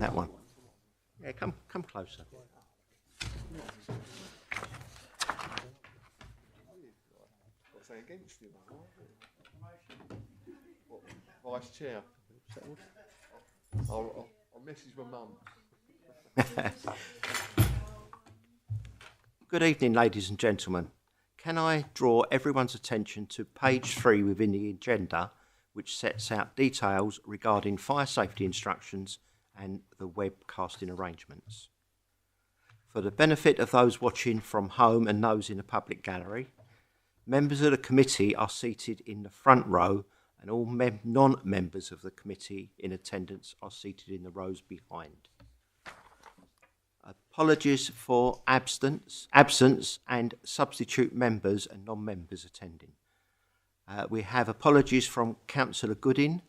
That one. Yeah, come closer. Against you, Vice Chair. I'll message my mum. Good evening, ladies and gentlemen. Can I draw everyone's attention to page 3 within the agenda, which sets out details regarding fire safety instructions and the webcasting arrangements. For the benefit of those watching from home and those in the public gallery, members of the committee are seated in the front row and all non-members of the committee in attendance are seated in the rows behind. Apologies for absence and substitute members and non-members attending. We have apologies from Councillor Goodin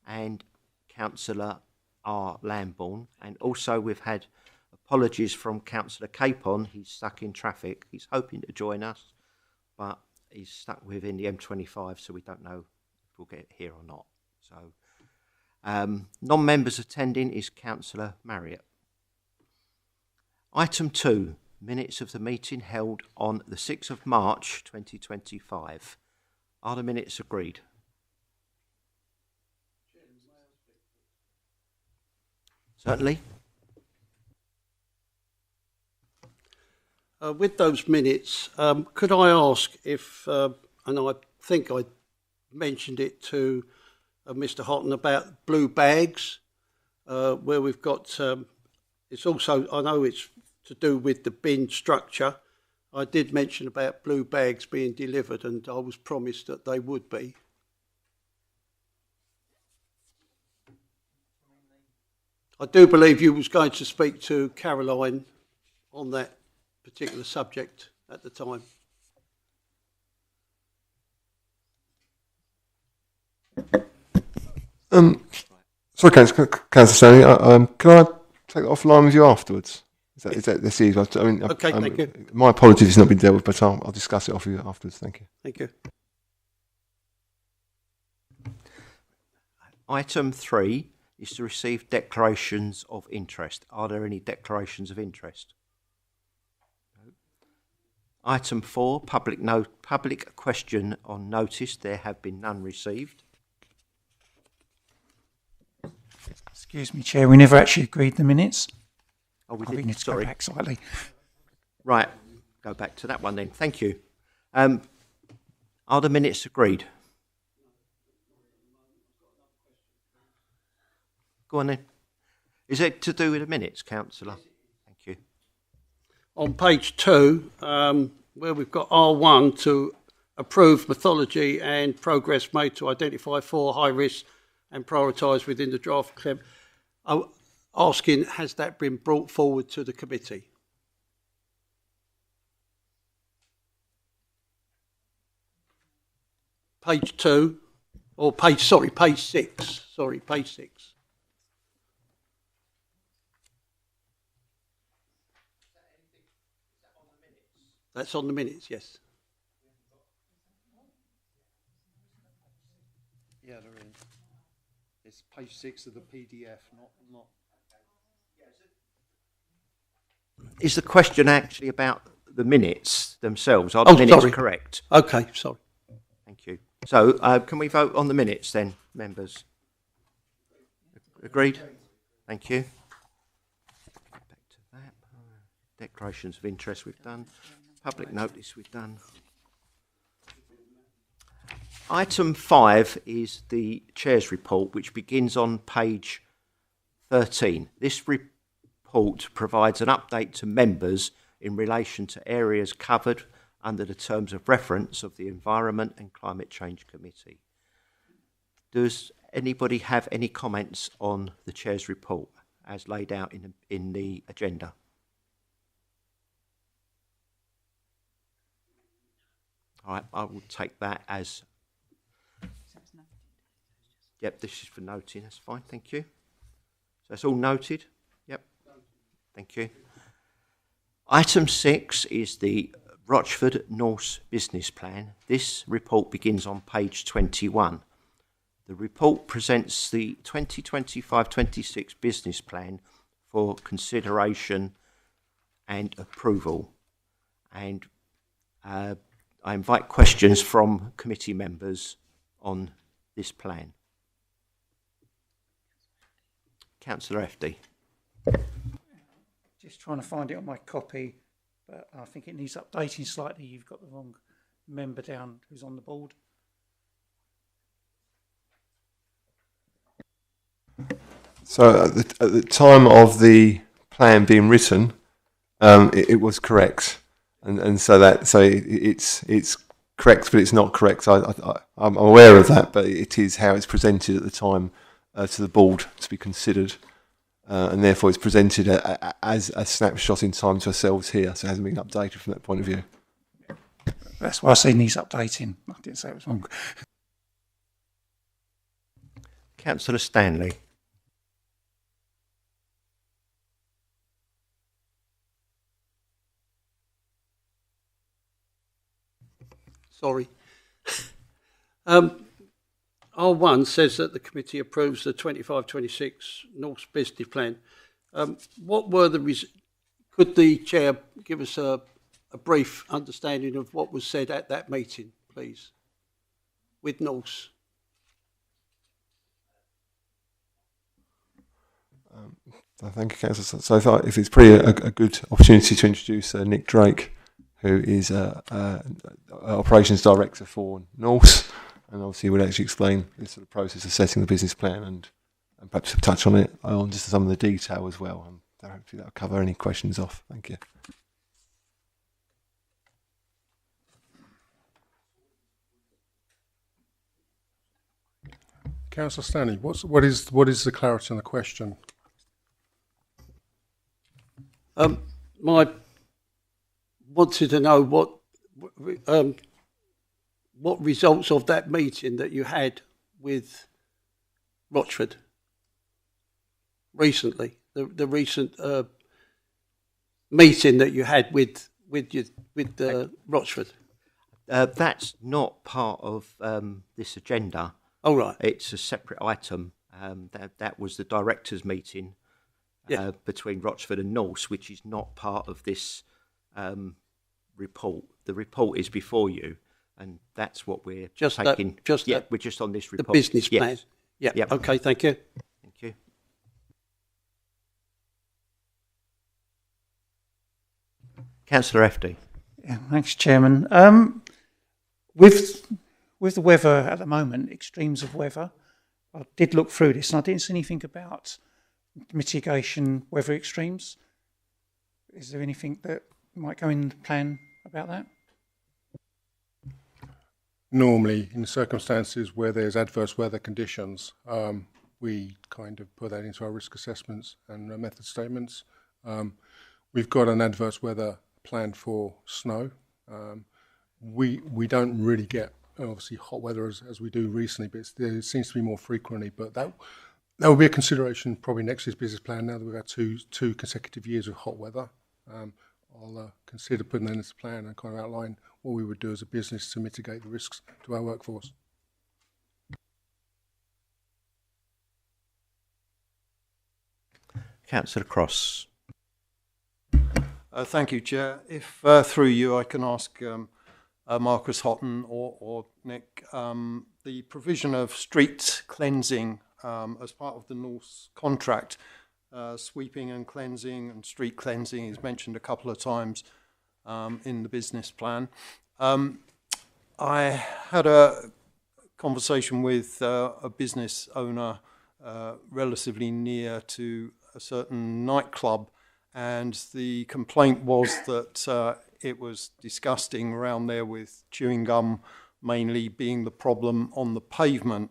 and Councillor R. Lambourne, and also we've had apologies from Councillor Capon. He's stuck in traffic. He's hoping to join us, but he's stuck within the M25, so we don't know if we'll get here or not. So, non-members attending is Councillor Marriott. Item 2, minutes of the meeting held on the 6th of March 2025. Are the minutes agreed? Certainly. With those minutes, could I ask if, and I think I mentioned it to Mr. Houghton about blue bags, where we've got, it's also, I know it's to do with the bin structure. I did mention about blue bags being delivered, and I was promised that they would be. I do believe you was going to speak to Caroline on that particular subject at the time. Sorry, Councillor Stanley, can I take it offline with you afterwards? Is that this easy? I mean, okay, thank you. My apologies, it's not been dealt with, but I'll discuss it off with you afterwards. Thank you. Thank you. Item 3 is to receive declarations of interest. Are there any declarations of interest? No. Item 4, public question on notice. There have been none received. Excuse me, Chair, we never actually agreed the minutes. Oh, we We didn't. need to Sorry. go back slightly. Right, go back to that one then. Thank you. Are the minutes agreed? Go on then. Is it to do with the minutes, Councillor? Thank you. On page 2, where we've got R1 to approve methodology and progress made to identify 4 high risks and prioritise within the draft clip, asking, has that been brought forward to the committee? Page 2, or page 6. Sorry, page 6. That's on the minutes, yes. Yeah, there is. It's page 6 of the PDF, not. Is the question actually about the minutes themselves? Are the minutes correct? Okay, sorry. Thank you. So, can we vote on the minutes then, members? Agreed? Thank you. Back to that. Declarations of interest we've done. Public notice we've done. Item 5 is the Chair's report, which begins on page 13. This report provides an update to members in relation to areas covered under the terms of reference of the Environment and Climate Change Committee. Does anybody have any comments on the Chair's report as laid out in the agenda? All right, I will take that as... Yep, this is for noting, that's fine, thank you. So that's all noted? Yep, thank you. Item 6 is the Rochford North Business Plan. This report begins on page 21. The report presents the 2025-26 business plan for consideration and approval. And I invite questions from committee members on this plan. Councillor FD. Just trying to find it on my copy, but I think it needs updating slightly. You've got the wrong member down who's on the board. So at the time of the plan being written, it was correct, and so it's correct, but it's not correct. I'm aware of that, but it is how it's presented at the time to the board to be considered, and therefore it's presented as a snapshot in time to ourselves here, so it hasn't been updated from that point of view. That's why I say needs updating. I didn't say it was wrong. Councillor Stanley. Sorry. R1 says that the committee approves the 25-26 North Business Plan. What were the could the chair give us a brief understanding of what was said at that meeting, please, with North? Thank you, Councillor. So if it's probably a good opportunity to introduce Nick Drake, who is operations director for North, and obviously would actually explain this sort of process of setting the business plan and perhaps touch on it on just some of the detail as well. And hopefully that'll cover any questions off. Thank you. Councillor Stanley, what is the clarity on the question? My wanted to know what results of that meeting that you had with Rochford recently, the recent meeting that you had with Rochford. That's not part of this agenda. Oh, right. It's a separate item. That was the directors' meeting between Rochford and Norse, which is not part of this report. The report is before you, and that's what we're taking. We're just on this report. The business plan. Yes. Yeah. Yep. Okay. Thank you. Thank you. Councillor FD. Yeah, thanks, Chairman. With the weather at the moment, extremes of weather, I did look through this and I didn't see anything about mitigation weather extremes. Is there anything that might go in the plan about that? Normally, in circumstances where there's adverse weather conditions, we kind of put that into our risk assessments and method statements. We've got an adverse weather plan for snow. We don't really get obviously hot weather as we do recently, but there seems to be more frequently. But that will be a consideration probably next year's business plan. Now that we've had two consecutive years of hot weather, I'll consider putting that into the plan and kind of outline what we would do as a business to mitigate the risks to our workforce. Councillor Cross. Thank you, Chair. If through you I can ask Marcus Houghton or Nick, the provision of street cleansing as part of the North contract, sweeping and cleansing and street cleansing is mentioned a couple of times in the business plan. I had a conversation with a business owner relatively near to a certain nightclub, and the complaint was that it was disgusting around there, with chewing gum mainly being the problem on the pavement.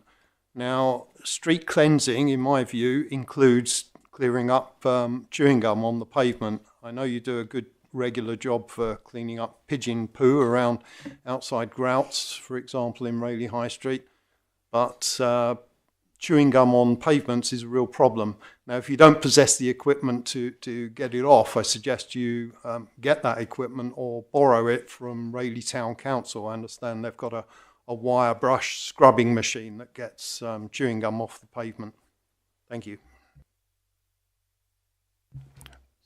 Now, street cleansing, in my view, includes clearing up chewing gum on the pavement. I know you do a good regular job for cleaning up pigeon poo around outside Grouts, for example, in Rayleigh High Street, but chewing gum on pavements is a real problem. Now, if you don't possess the equipment to get it off, I suggest you get that equipment or borrow it from Rayleigh Town Council. I understand they've got a wire brush scrubbing machine that gets chewing gum off the pavement. Thank you.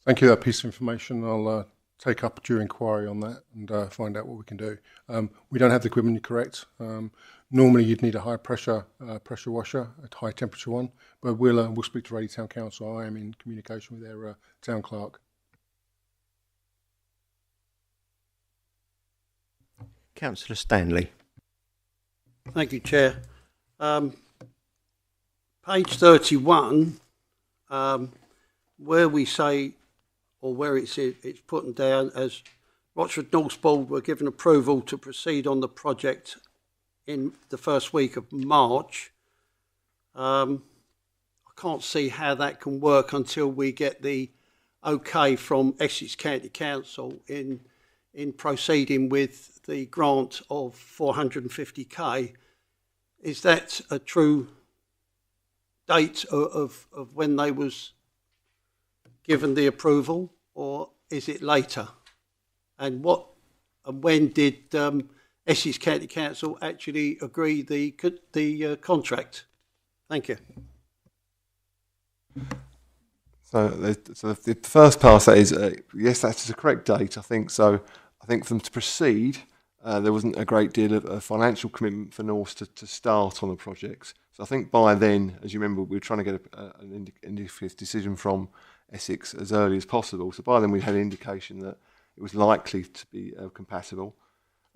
Thank you for that piece of information. I'll take up due inquiry on that and find out what we can do. We don't have the equipment, you're correct. Normally you'd need a high pressure washer, a high temperature one, but we'll speak to Raleigh Town Council. I am in communication with their town clerk. Councillor Stanley. Thank you, Chair. Page 31, where we say, or where it's put down as Rochford North Board were given approval to proceed on the project in the first week of March. I can't see how that can work until we get the okay from Essex County Council in proceeding with the grant of 450k. Is that a true date of when they was given the approval, or is it later? And when did Essex County Council actually agree the contract? Thank you. So the first part that is, yes, that's the correct date, I think. So I think for them to proceed, there wasn't a great deal of financial commitment for Norse to start on the project. So I think by then, as you remember, we were trying to get an indicative decision from Essex as early as possible. So by then we had an indication that it was likely to be compatible.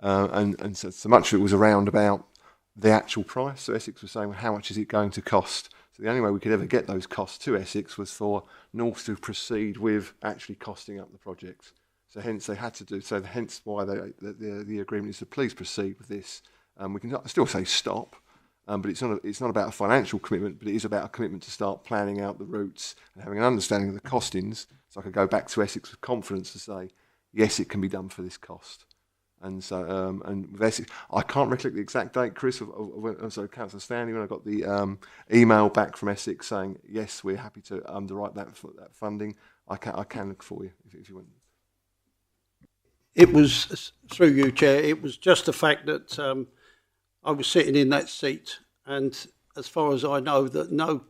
And so much of it was around about the actual price. So Essex was saying, well, how much is it going to cost? So the only way we could ever get those costs to Essex was for North to proceed with actually costing up the project. So hence they had to do, so hence why the agreement is to please proceed with this. We can still say stop, but it's not about a financial commitment, but it is about a commitment to start planning out the routes and having an understanding of the costings. So I could go back to Essex with confidence to say, yes, it can be done for this cost. And so, and with Essex, I can't recollect the exact date, Chris, so Councillor Stanley, when I got the email back from Essex saying, yes, we're happy to underwrite that funding, I can look for you if you want. It was, through you, Chair, it was just the fact that I was sitting in that seat, and as far as I know, that no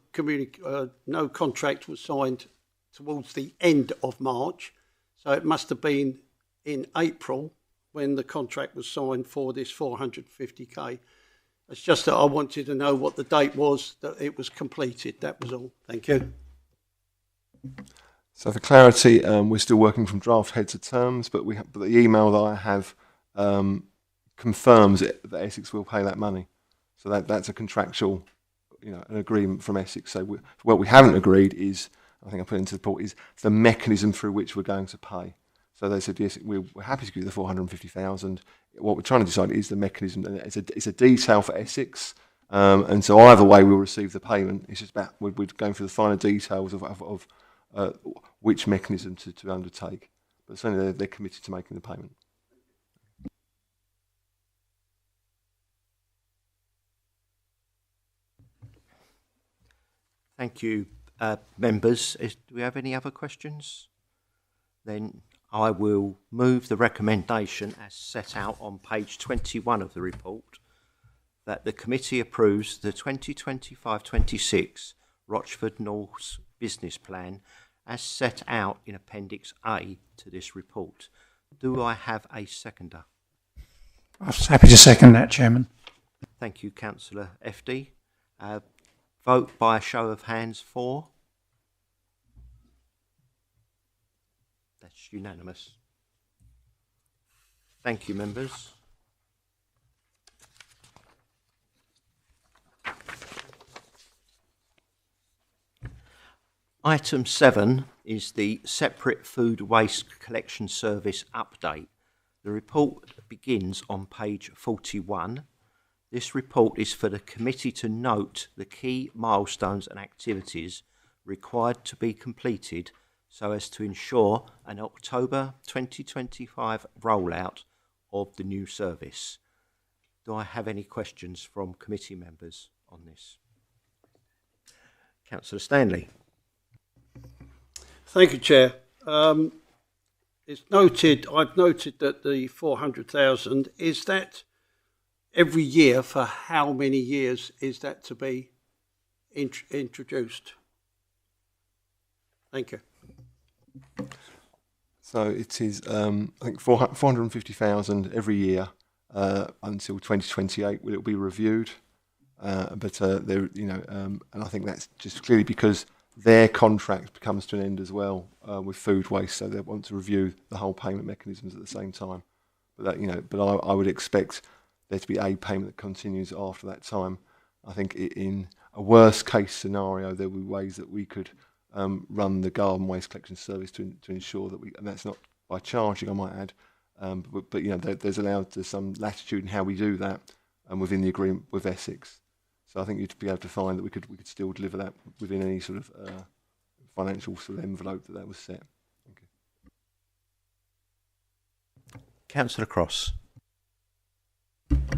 contract was signed towards the end of March, so it must have been in April when the contract was signed for this 450k. It's just that I wanted to know what the date was that it was completed. That was all. Thank you. So for clarity, we're still working from draft heads of terms, but but the email that I have confirms that Essex will pay that money. So that's a contractual, an agreement from Essex. So what we haven't agreed is, I think I put into the report, is the mechanism through which we're going to pay. So they said, yes, we're happy to give you the 450,000. What we're trying to decide is the mechanism. And it's a detail for Essex. And so either way, we'll receive the payment. It's just about, we're going through the finer details of which mechanism to undertake. But certainly they're committed to making the payment. Thank you, members. Do we have any other questions? Then I will move the recommendation as set out on page 21 of the report, that the committee approves the 2025-26 Rochford North Business Plan as set out in Appendix A to this report. Do I have a seconder? I was happy to second that, Chairman. Thank you, Councillor FD. Vote by a show of hands for. That's unanimous. Thank you, members. Item 7 is the Separate Food Waste Collection Service update. The report begins on page 41. This report is for the committee to note the key milestones and activities required to be completed so as to ensure an October 2025 rollout of the new service. Do I have any questions from committee members on this? Councillor Stanley. Thank you, Chair. It's noted, I've noted that the 400,000, is that every year? For how many years is that to be introduced? Thank you. So it is, I think, 450,000 every year until 2028. Will it be reviewed? But there, and I think that's just clearly because their contract comes to an end as well with food waste, so they want to review the whole payment mechanisms at the same time. But that, I would expect there to be a payment that continues after that time. I think in a worst case scenario, there will be ways that we could run the garden waste collection service to ensure that and that's not by charging, I might add, but there's allowed to some latitude in how we do that, within the agreement with Essex. So I think you'd be able to find that we could still deliver that within any sort of financial sort of envelope that was set. Thank you. Councillor Cross.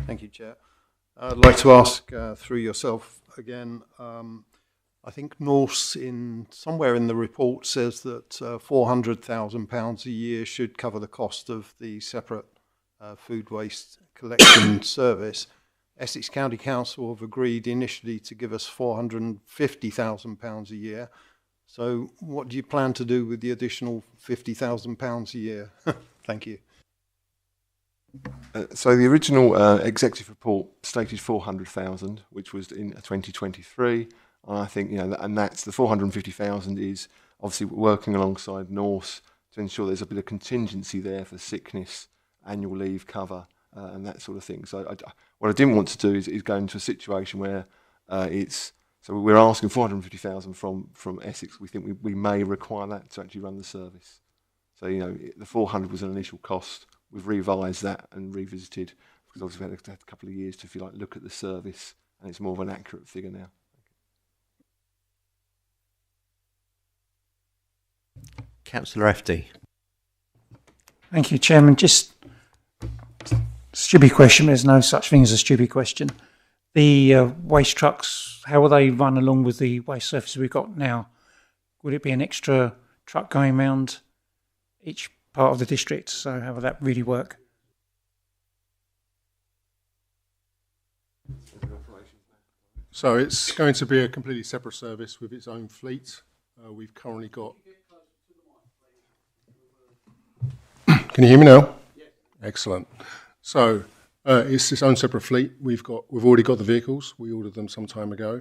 Thank you, Chair. I'd like to ask, through yourself again, I think Norse somewhere in the report says that £400,000 a year should cover the cost of the separate food waste collection service. Essex County Council have agreed initially to give us £450,000 a year. So what do you plan to do with the additional £50,000 a year? Thank you. So the original executive report stated 400,000, which was in 2023. And I think, and that's the 450,000 is obviously working alongside Norse to ensure there's a bit of contingency there for sickness, annual leave cover, and that sort of thing. So what I didn't want to do is go into a situation where so we're asking 450,000 from Essex. We think we may require that to actually run the service. So, the 400 was an initial cost. We've revised that and revisited because obviously we've had a couple of years to, if you like, look at the service, and it's more of an accurate figure now. Councillor FD. Thank you, Chairman. Just stupid question. There's no such thing as a stupid question. The waste trucks, how will they run along with the waste surfaces we've got now? Would it be an extra truck going around each part of the district? So how will that really work? So it's going to be a completely separate service with its own fleet. We've currently got... Can you hear me now? Yes. Excellent. So it's its own separate fleet. We've already got the vehicles. We ordered them some time ago.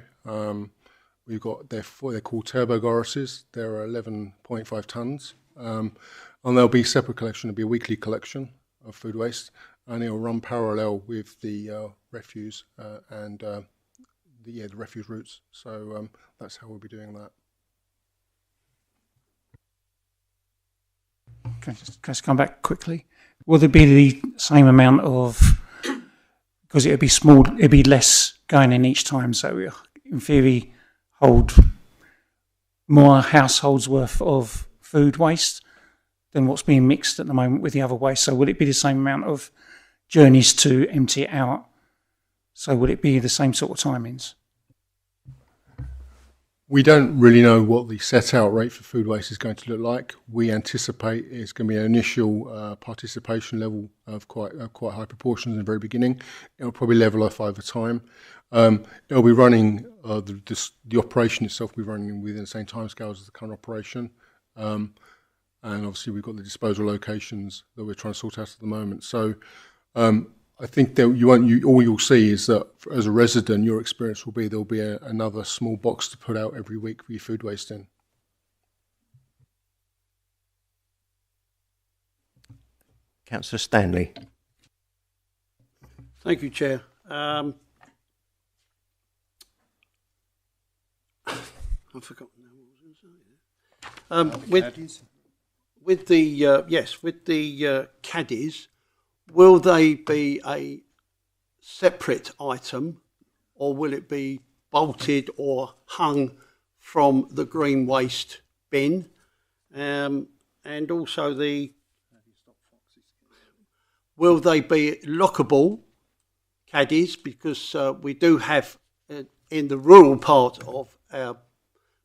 We've got they're called Turbo Gorises. They're 11.5 tonnes, and there'll be separate collection. There'll be a weekly collection of food waste, and it'll run parallel with the refuse and the refuse routes. So that's how we'll be doing that. Can I just come back quickly? Will there be the same amount of, because it'd be small, it'd be less going in each time, so we, in theory, hold more households worth of food waste than what's being mixed at the moment with the other waste. So will it be the same amount of journeys to empty it out? So will it be the same sort of timings? We don't really know what the set-out rate for food waste is going to look like. We anticipate it's going to be an initial participation level of quite high proportions in the very beginning. It'll probably level off over time. It'll be running, the operation itself will be running within the same timescales as the current operation. And obviously we've got the disposal locations that we're trying to sort out at the moment. So I think that all you'll see is that as a resident, your experience will be there'll be another small box to put out every week for your food waste in. Councillor Stanley. Thank you, Chair. I've forgotten what I was going to say. With the caddies, will they be a separate item, or will it be bolted or hung from the green waste bin? And also, will they be lockable caddies? Because we do have in the rural part of our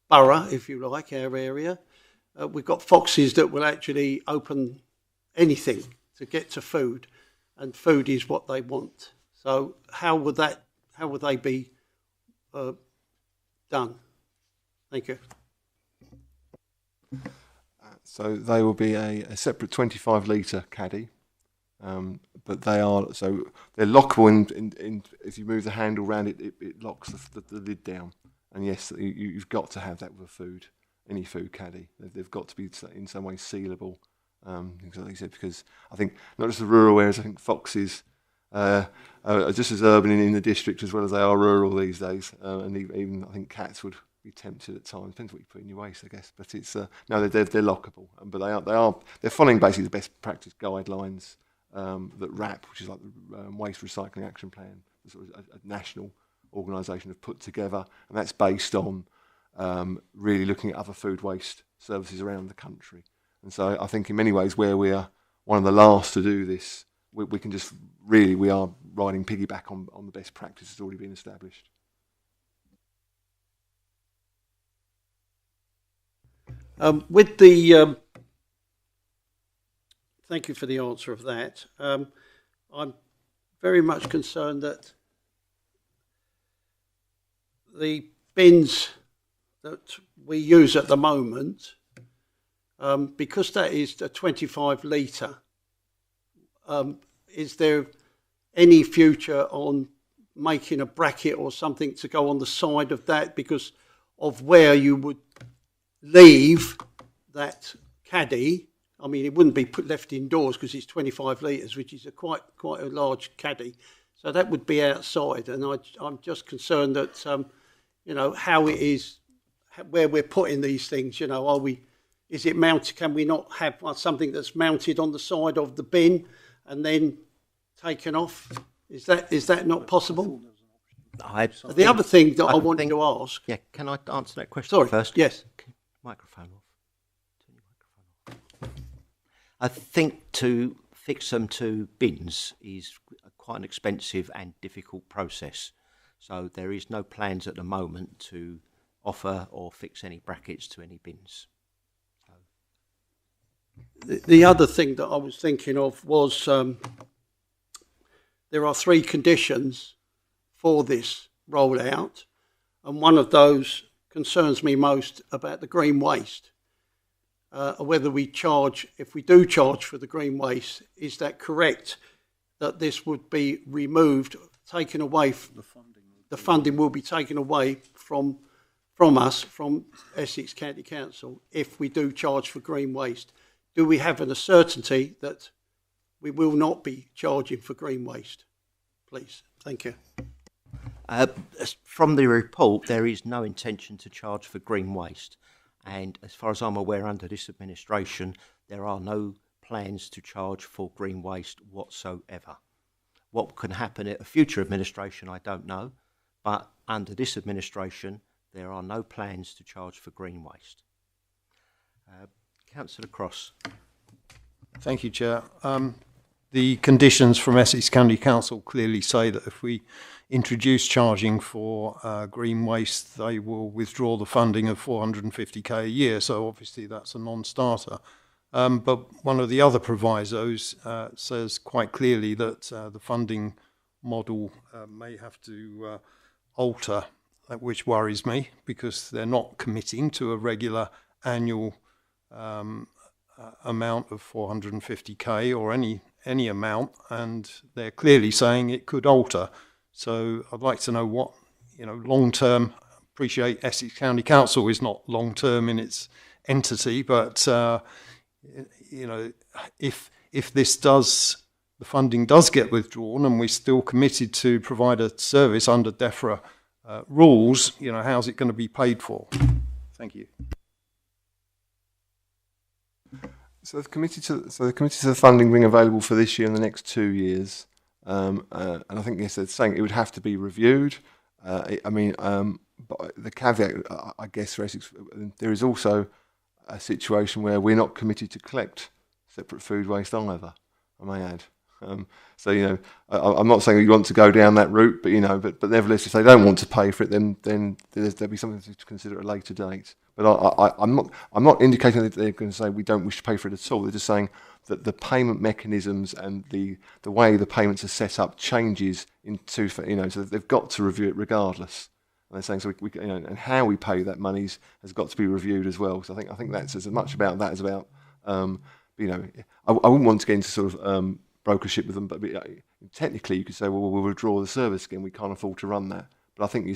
borough, if you like, our area, we've got foxes that will actually open anything to get to food, and food is what they want. So how would they be done? Thank you. So they will be a separate 25 litre caddy, but they're lockable. In if you move the handle around it locks the lid down. And yes, you've got to have that with any food caddy. They've got to be in some way sealable. Things like you said, because I think not just the rural areas. I think foxes are just as urban in the district as well as they are rural these days, and even I think cats would be tempted at times. Depends what you put in your waste, I guess. But it's no, they're lockable, but they're following basically the best practice guidelines that RAP, which is like the Waste Recycling Action Plan, sort of a national organisation have put together, and that's based on really looking at other food waste services around the country. And so I think in many ways where we are one of the last to do this, we can just really, we are riding piggyback on the best practice that's already been established. With the thank you for the answer of that. I'm very much concerned that the bins that we use at the moment, because that is a 25 litre, is there any future on making a bracket or something to go on the side of that because of where you would leave that caddy? I mean, it wouldn't be left indoors because it's 25 litres, which is quite a large caddy. So that would be outside, and I'm just concerned that how it is, where we're putting these things. Is it mounted? Can we not have something that's mounted on the side of the bin and then taken off? Is that not possible? The other thing that I wanted to ask. Yeah, can I answer that question first? Yes. Microphone off. Turn your microphone off. I think to fix them to bins is quite an expensive and difficult process. So there is no plans at the moment to offer or fix any brackets to any bins. The other thing that I was thinking of was there are 3 conditions for this rollout, and one of those concerns me most about the green waste. Whether we charge, if we do charge for the green waste, is that correct? That this would be removed, taken away. The funding will be taken away from us, from Essex County Council, if we do charge for green waste. Do we have a certainty that we will not be charging for green waste? Please, thank you. From the report, there is no intention to charge for green waste. And as far as I'm aware, under this administration, there are no plans to charge for green waste whatsoever. What can happen at a future administration, I don't know. But under this administration, there are no plans to charge for green waste. Councillor Cross. Thank you, Chair. The conditions from Essex County Council clearly say that if we introduce charging for green waste, they will withdraw the funding of £450k a year. So obviously that's a non-starter. But one of the other provisos says quite clearly that the funding model may have to alter, which worries me because they're not committing to a regular annual amount of 450k or any amount, and they're clearly saying it could alter. So I'd like to know what, long term. Appreciate Essex County Council is not long term in its entity, but if this does, the funding does get withdrawn, and we're still committed to provide a service under DEFRA rules, how's it going to be paid for? Thank you. So they've committed to the funding being available for this year and the next 2 years, and I think yes, they're saying it would have to be reviewed. But the caveat, I guess, for Essex, there is also a situation where we're not committed to collect separate food waste either, I may add. So I'm not saying you want to go down that route, but but nevertheless, if they don't want to pay for it, then there'll be something to consider at a later date. But I'm not indicating that they're going to say we don't wish to pay for it at all. They're just saying that the payment mechanisms and the way the payments are set up changes so they've got to review it regardless. they're saying so we you know, and how we pay that money has got to be reviewed as well. So I think that's as much about that as about you know, I wouldn't want to get into sort of brokership with them, but technically you could say, well, we'll withdraw the service again. We can't afford to run that. But I think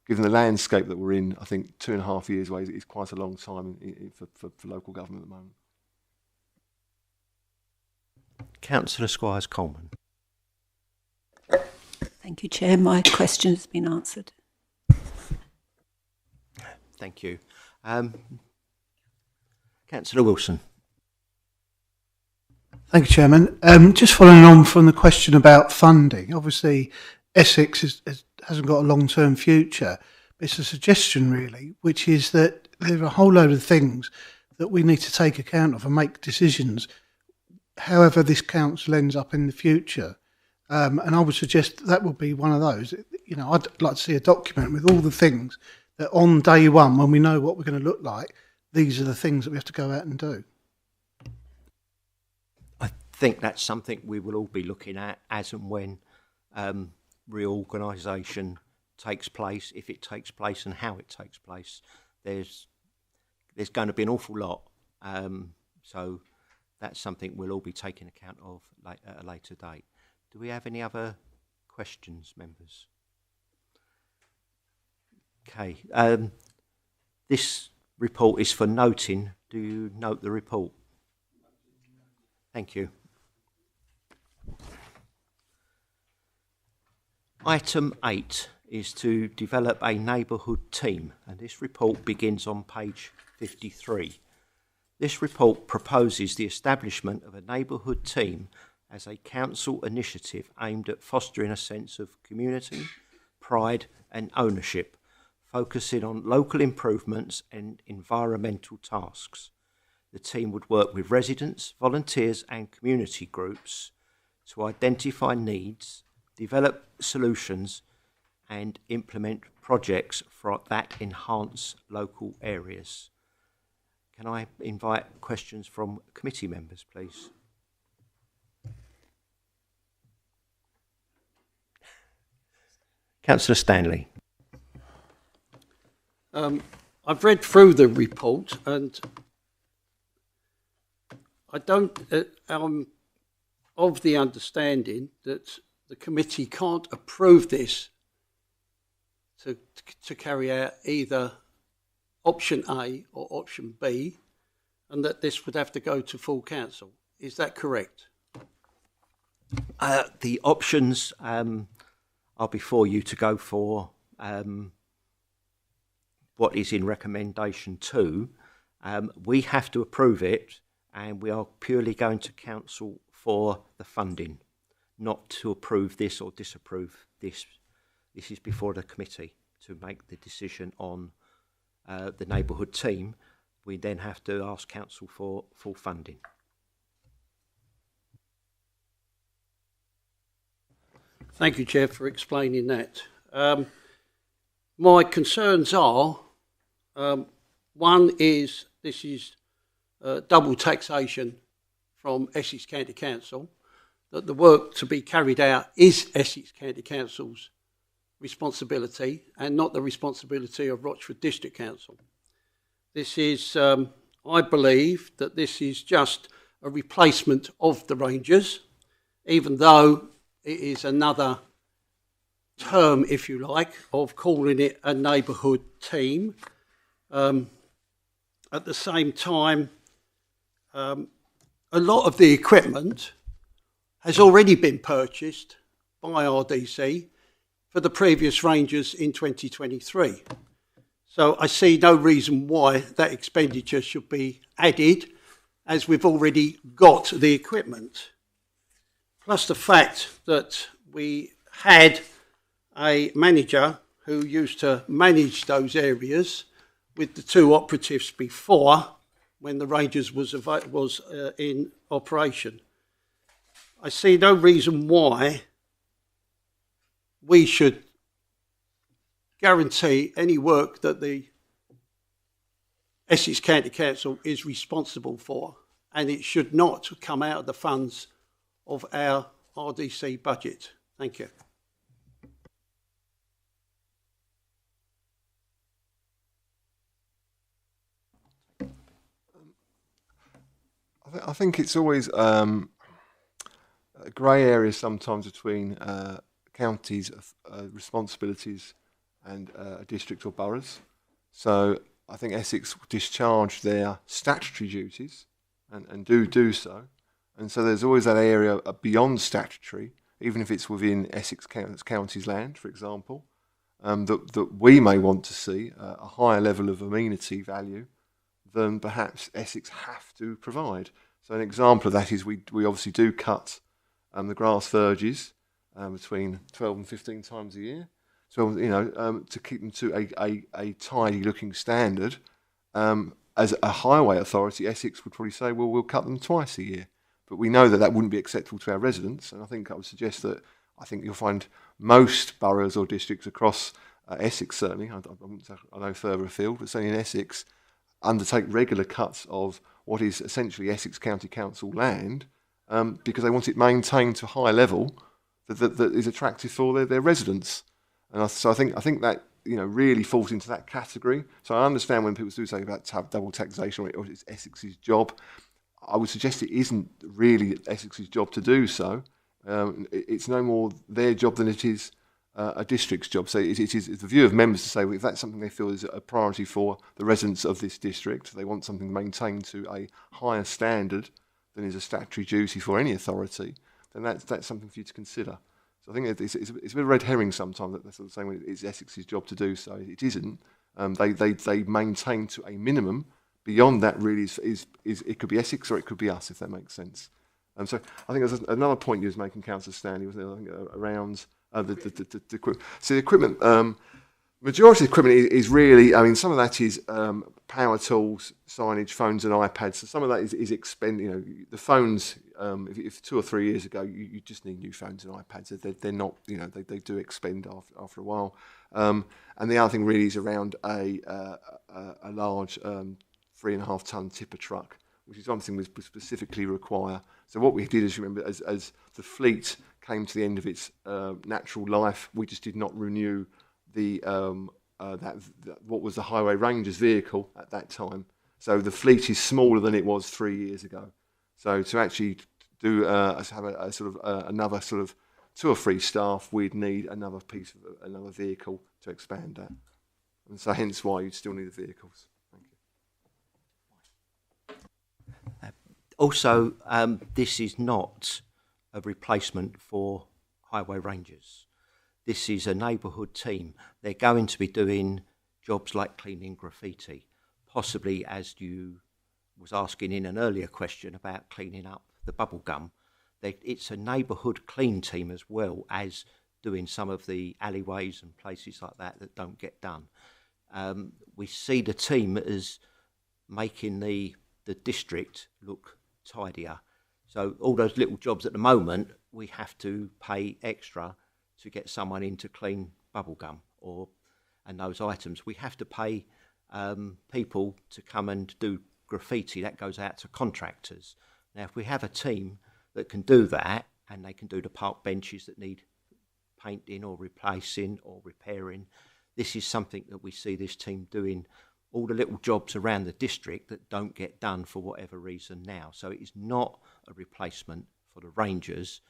given the landscape that we're in, I think 2.5 years away is quite a long time for local government at the moment. Councillor Squires-Coleman. Thank you, Chair. My question has been answered. Thank you. Councillor Wilson. Thank you, Chairman. Just following on from the question about funding, obviously Essex hasn't got a long-term future. It's a suggestion, really, which is that there are a whole load of things that we need to take account of and make decisions, however this council ends up in the future. And I would suggest that would be one of those. You know, I'd like to see a document with all the things that on day one, when we know what we're going to look like, these are the things that we have to go out and do. I think that's something we will all be looking at as and when reorganisation takes place, if it takes place and how it takes place. There's going to be an awful lot. So that's something we'll all be taking account of at a later date. Do we have any other questions, members? Okay. This report is for noting. Do you note the report? Thank you. Item 8 is to develop a neighbourhood team, and this report begins on page 53. This report proposes the establishment of a neighbourhood team as a council initiative aimed at fostering a sense of community, pride and ownership, focusing on local improvements and environmental tasks. The team would work with residents, volunteers and community groups to identify needs, develop solutions and implement projects that enhance local areas. Can I invite questions from committee members, please? Councillor Stanley. I've read through the report and I don't, I'm of the understanding that the committee can't approve this to carry out either option A or option B, and that this would have to go to full council. Is that correct? The options are before you to go for what is in recommendation 2. We have to approve it, and we are purely going to council for the funding, not to approve this or disapprove this. This is before the committee to make the decision on the neighbourhood team. We then have to ask council for full funding. Thank you, Chair, for explaining that. My concerns are, one is this is double taxation from Essex County Council, that the work to be carried out is Essex County Council's responsibility and not the responsibility of Rochford District Council. This is, I believe that this is just a replacement of the Rangers, even though it is another term, if you like, of calling it a neighbourhood team. At the same time, a lot of the equipment has already been purchased by RDC for the previous Rangers in 2023. So I see no reason why that expenditure should be added, as we've already got the equipment. Plus the fact that we had a manager who used to manage those areas with the 2 operatives before, when the Rangers was in operation. I see no reason why we should guarantee any work that the Essex County Council is responsible for, and it should not come out of the funds of our RDC budget. Thank you. I think it's always a grey area sometimes between counties' responsibilities and a district or boroughs. So I think Essex discharge their statutory duties and do so. And so there's always that area beyond statutory, even if it's within Essex County's land, for example, that we may want to see a higher level of amenity value than perhaps Essex have to provide. So an example of that is we obviously do cut the grass verges between 12 and 15 times a year. So, to keep them to a tidy looking standard, as a highway authority, Essex would probably say, well, we'll cut them twice a year. But we know that wouldn't be acceptable to our residents. And I think I would suggest that I think you'll find most boroughs or districts across Essex, certainly, I know further afield, but certainly in Essex, undertake regular cuts of what is essentially Essex County Council land because they want it maintained to a high level that is attractive for their residents. And so I think that really falls into that category. So I understand when people do say about double taxation or it's Essex's job. I would suggest it isn't really Essex's job to do so. It's no more their job than it is a district's job. So it is the view of members to say, well, if that's something they feel is a priority for the residents of this district, they want something maintained to a higher standard than is a statutory duty for any authority, then that's something for you to consider. So I think it's a bit of a red herring sometimes that they're sort of saying, well, it's Essex's job to do so. It isn't. They maintain to a minimum. Beyond that, really, is it could be Essex or it could be us, if that makes sense. So I think there's another point you was making, Councillor Stanley, wasn't there? I think around the equipment. So the equipment, majority of the equipment is really, I mean, some of that is power tools, signage, phones, and iPads. So some of that is expended. The phones, if 2 or 3 years ago, you just need new phones and iPads. They're not, they do expend after a while. And the other thing really is around a large 3.5 ton tipper truck, which is something we specifically require. So what we did, as you remember, as the fleet came to the end of its natural life, we just did not renew the what was the Highway Rangers vehicle at that time. So the fleet is smaller than it was 3 years ago. So to actually do have a sort of another sort of 2 or 3 staff, we'd need another vehicle to expand that. And so hence why you'd still need the vehicles. Also, this is not a replacement for Highway Rangers. This is a neighbourhood team. They're going to be doing jobs like cleaning graffiti, possibly, as you was asking in an earlier question about cleaning up the bubble gum. It's a neighbourhood clean team as well as doing some of the alleyways and places like that don't get done. We see the team as making the district look tidier. So all those little jobs at the moment, we have to pay extra to get someone in to clean bubblegum and those items. We have to pay people to come and do graffiti. That goes out to contractors. Now, if we have a team that can do that, and they can do the park benches that need painting or replacing or repairing, this is something that we see this team doing, all the little jobs around the district that don't get done for whatever reason now. So it is not a replacement for the Rangers.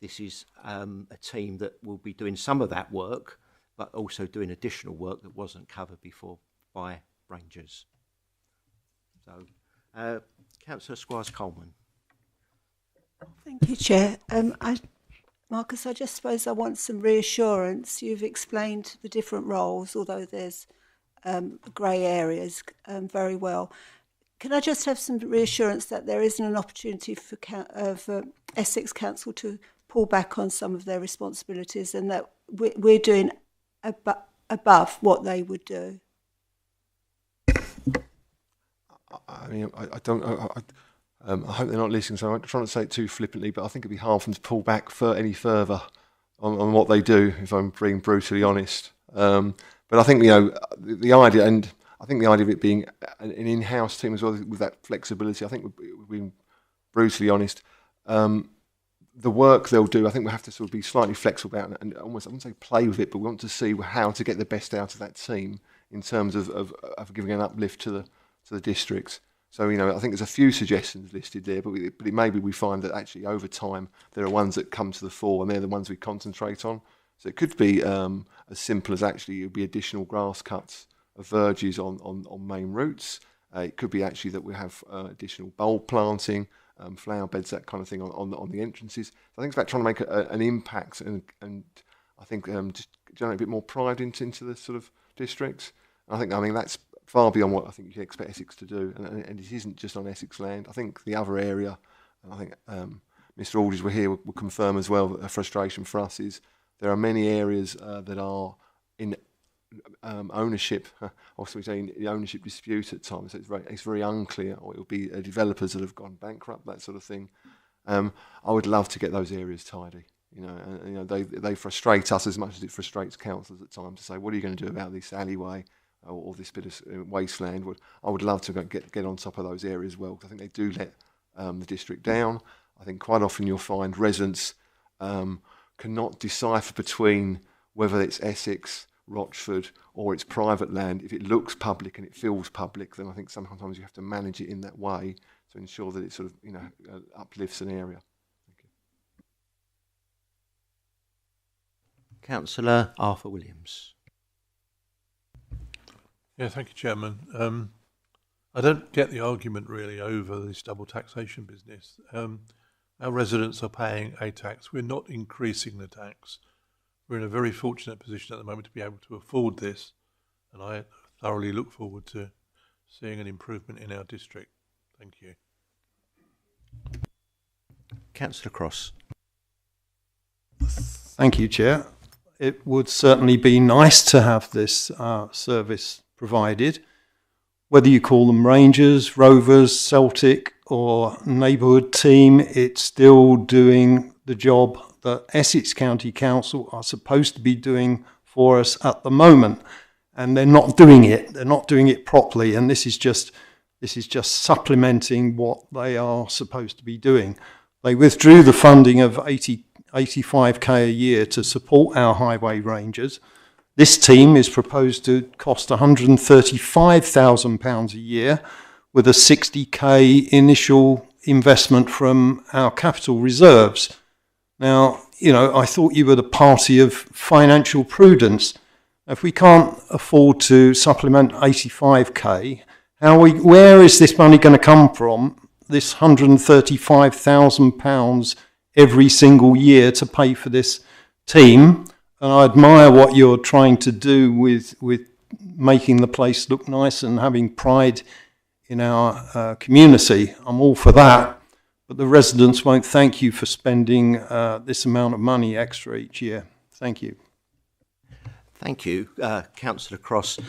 This is a team that will be doing some of that work, but also doing additional work that wasn't covered before by Rangers. So, Councillor Squires-Coleman. Thank you, Chair. Marcus, I just suppose I want some reassurance. You've explained the different roles, although there's grey areas very well. Can I just have some reassurance that there isn't an opportunity for Essex Council to pull back on some of their responsibilities, and that we're doing above what they would do? I mean, I don't. I hope they're not listening, so I'm trying to say it too flippantly, but I think it'd be hard for them to pull back any further on what they do, if I'm being brutally honest. But I think, the idea, and I think the idea of it being an in-house team as well, with that flexibility, I think we've been brutally honest. The work they'll do, I think we have to sort of be slightly flexible about it and almost, I wouldn't say play with it, but we want to see how to get the best out of that team in terms of giving an uplift to the districts. So, you know, I think there's a few suggestions listed there, but maybe we find that actually over time there are ones that come to the fore and they're the ones we concentrate on. So it could be as simple as actually it would be additional grass cuts of verges on main routes. It could be actually that we have additional bulb planting, flower beds, that kind of thing on the entrances. So I think it's about trying to make an impact and I think just generate a bit more pride into the sort of districts. I mean that's far beyond what I think you can expect Essex to do, and it isn't just on Essex land. I think the other area, and I think Mr. Aldridge were here, will confirm as well that a frustration for us is there are many areas that are in ownership, also saying the ownership dispute at times. So it's very unclear, or it'll be developers that have gone bankrupt, that sort of thing. I would love to get those areas tidy. You know, and, you know, they frustrate us as much as it frustrates councillors at times to say, what are you going to do about this alleyway or this bit of wasteland? I would love to get on top of those areas as well, because I think they do let the district down. I think quite often you'll find residents cannot decipher between whether it's Essex, Rochford, or it's private land. If it looks public and it feels public, then I think sometimes you have to manage it in that way to ensure that it sort of, you know, uplifts an area. Councillor Arthur Williams. Yeah, thank you, Chairman. I don't get the argument really over this double taxation business. Our residents are paying a tax. We're not increasing the tax. We're in a very fortunate position at the moment to be able to afford this, and I thoroughly look forward to seeing an improvement in our district. Thank you. Councillor Cross. Thank you, Chair. It would certainly be nice to have this service provided. Whether you call them Rangers, Rovers, Celtic or neighbourhood team, it's still doing the job that Essex County Council are supposed to be doing for us at the moment. And they're not doing it. They're not doing it properly. And this is just supplementing what they are supposed to be doing. They withdrew the funding of 85k a year to support our highway rangers. This team is proposed to cost £135,000 a year with a 60k initial investment from our capital reserves. Now, you know, I thought you were the party of financial prudence. If we can't afford to supplement 85k, where is this money going to come from, this £135,000 every single year to pay for this team? And I admire what you're trying to do with making the place look nice and having pride in our community. I'm all for that, but the residents won't thank you for spending this amount of money extra each year. Thank you. Thank you, Councillor Cross.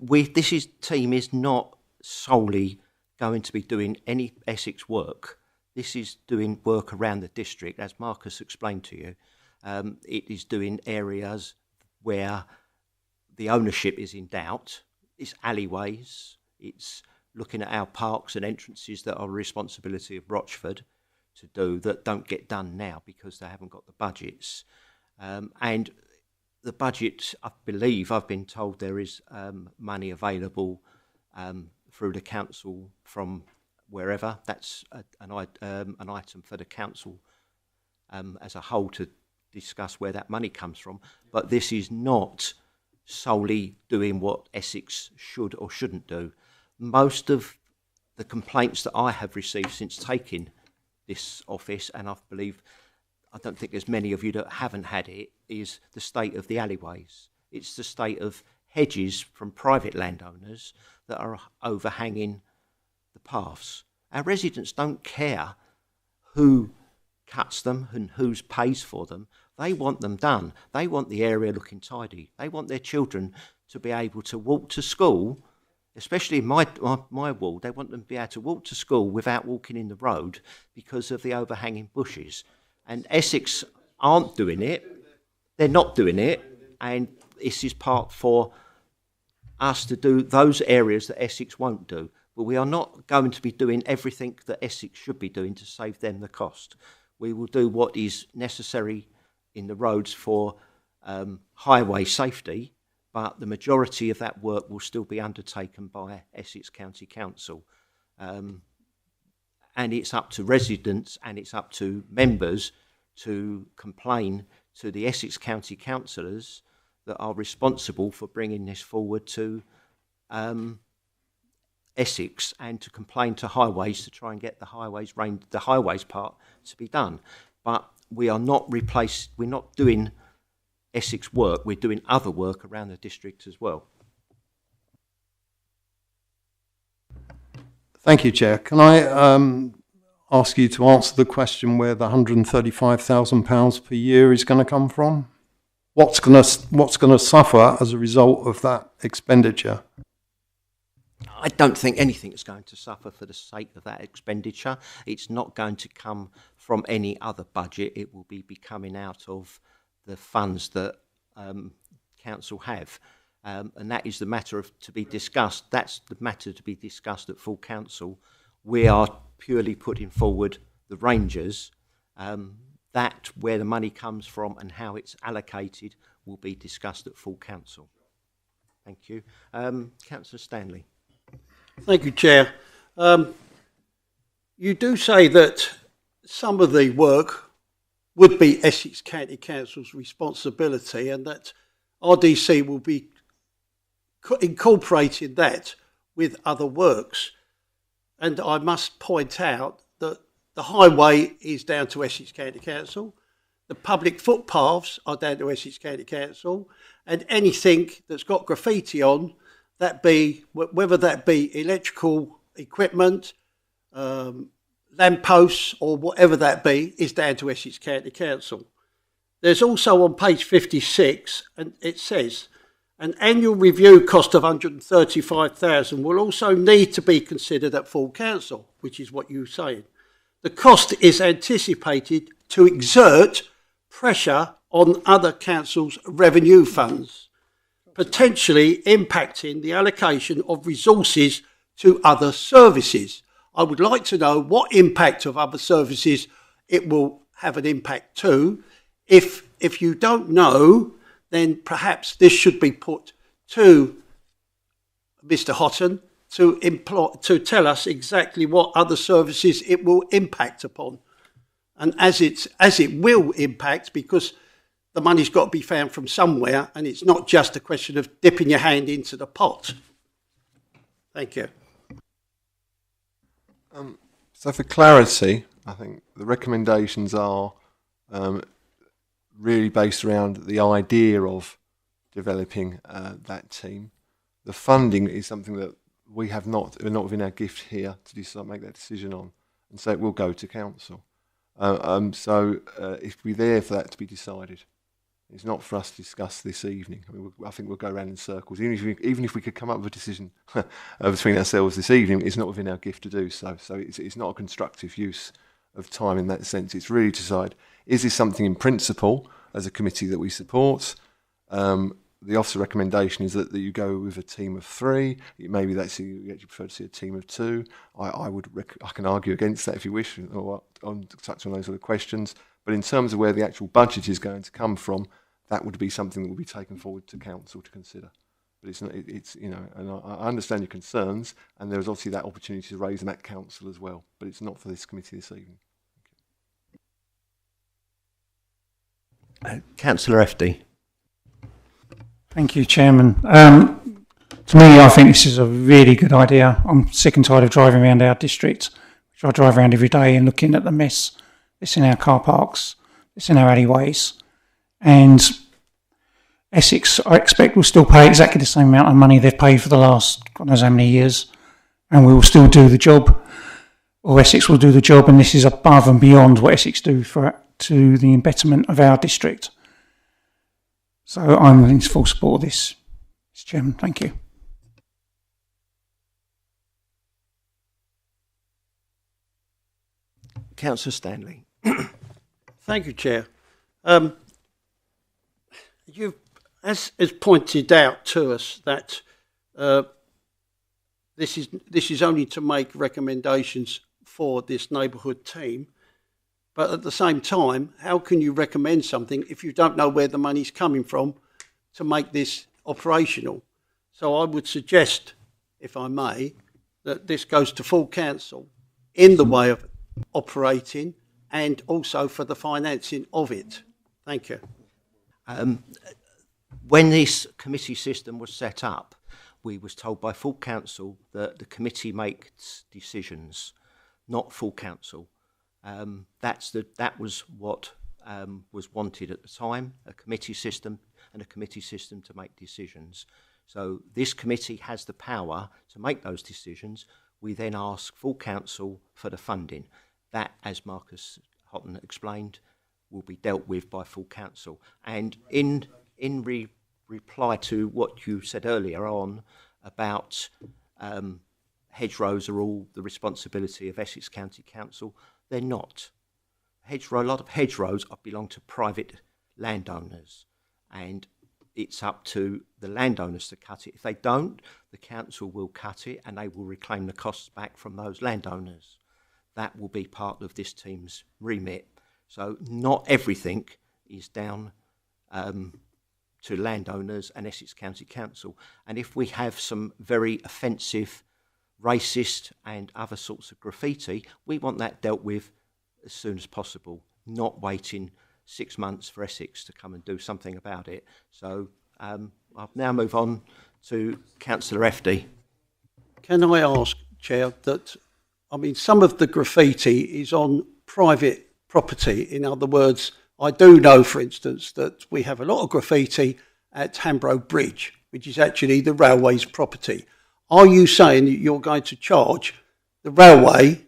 This team is not solely going to be doing any Essex work. This is doing work around the district, as Marcus explained to you. It is doing areas where the ownership is in doubt. It's alleyways. It's looking at our parks and entrances that are the responsibility of Rochford to do, that don't get done now because they haven't got the budgets. And the budget, I believe, I've been told there is money available through the council from wherever. That's an item for the council as a whole to discuss where that money comes from. But this is not solely doing what Essex should or shouldn't do. Most of the complaints that I have received since taking this office, and I don't think there's many of you that haven't had it, is the state of the alleyways. It's the state of hedges from private landowners that are overhanging the paths. Our residents don't care who cuts them and who pays for them. They want them done. They want the area looking tidy. They want their children to be able to walk to school, especially in my ward. They want them to be able to walk to school without walking in the road because of the overhanging bushes. And Essex aren't doing it. They're not doing it. And this is part for us to do those areas that Essex won't do. But we are not going to be doing everything that Essex should be doing to save them the cost. We will do what is necessary in the roads for highway safety, but the majority of that work will still be undertaken by Essex County Council. And it's up to residents and it's up to members to complain to the Essex County councillors that are responsible for bringing this forward to Essex, and to complain to Highways to try and get the highways part to be done. But we are not we're not doing Essex work, we're doing other work around the district as well. Thank you, Chair. Can I ask you to answer the question where the £135,000 per year is going to come from? What's going to suffer as a result of that expenditure? I don't think anything is going to suffer for the sake of that expenditure. It's not going to come from any other budget. It will be coming out of the funds that council have. And that is the matter to be discussed. That's the matter to be discussed at full council. We are purely putting forward the Rangers. That, where the money comes from and how it's allocated, will be discussed at full council. Thank you. Councillor Stanley. Thank you, Chair. You do say that some of the work would be Essex County Council's responsibility, and that RDC will be incorporating that with other works. And I must point out that the highway is down to Essex County Council, the public footpaths are down to Essex County Council, and anything that's got graffiti on, whether that be electrical equipment, lampposts, or whatever that be, is down to Essex County Council. There's also on page 56, and it says, an annual review cost of $135,000 will also need to be considered at full council, which is what you're saying. The cost is anticipated to exert pressure on other councils' revenue funds, potentially impacting the allocation of resources to other services. I would like to know what impact of other services it will have an impact to. If you don't know, then perhaps this should be put to Mr. Hotton to tell us exactly what other services it will impact upon. And as it will impact, because the money's got to be found from somewhere, and it's not just a question of dipping your hand into the pot. Thank you. So for clarity, I think the recommendations are really based around the idea of developing that team. The funding is something that we're not within our gift here to decide, make that decision on, and so it will go to council. So if we're there for that to be decided, it's not for us to discuss this evening. I think we'll go around in circles. Even if we could come up with a decision between ourselves this evening, it's not within our gift to do so. So it's not a constructive use of time in that sense. It's really to decide, is this something in principle as a committee that we support? The officer recommendation is that you go with a team of 3. Maybe you actually prefer to see a team of 2. I can argue against that if you wish, or on touch on those other questions. But in terms of where the actual budget is going to come from, that would be something that will be taken forward to council to consider. But it's not, and I understand your concerns, and there is obviously that opportunity to raise them at council as well. But it's not for this committee this evening. Councillor FD. Thank you, Chairman. To me, I think this is a really good idea. I'm sick and tired of driving around our district, which I drive around every day, and looking at the mess that's in our car parks, it's in our alleyways. And Essex, I expect, will still pay exactly the same amount of money they've paid for the last God knows how many years, and we will still do the job, or Essex will do the job, and this is above and beyond what Essex do to the betterment of our district. So I'm in full support of this, Mr. Chairman. Thank you. Councillor Stanley. Thank you, Chair. You've, as pointed out to us, that this is only to make recommendations for this neighbourhood team. But at the same time, how can you recommend something if you don't know where the money's coming from to make this operational? So I would suggest, if I may, that this goes to full council in the way of operating and also for the financing of it. Thank you. When this committee system was set up, we was told by full council that the committee makes decisions, not full council. That was what was wanted at the time, a committee system and a committee system to make decisions. So this committee has the power to make those decisions. We then ask full council for the funding. That, as Marcus Hotton explained, will be dealt with by full council. And in reply to what you said earlier on about hedgerows are all the responsibility of Essex County Council, they're not. A lot of hedgerows belong to private landowners, and it's up to the landowners to cut it. If they don't, the council will cut it and they will reclaim the costs back from those landowners. That will be part of this team's remit. So not everything is down to landowners and Essex County Council. And if we have some very offensive, racist and other sorts of graffiti, we want that dealt with as soon as possible, not waiting 6 months for Essex to come and do something about it. So I'll now move on to Councillor FD. Can I ask, Chair, that, I mean, some of the graffiti is on private property. In other words, I do know, for instance, that we have a lot of graffiti at Hambro Bridge, which is actually the railway's property. Are you saying that you're going to charge the railway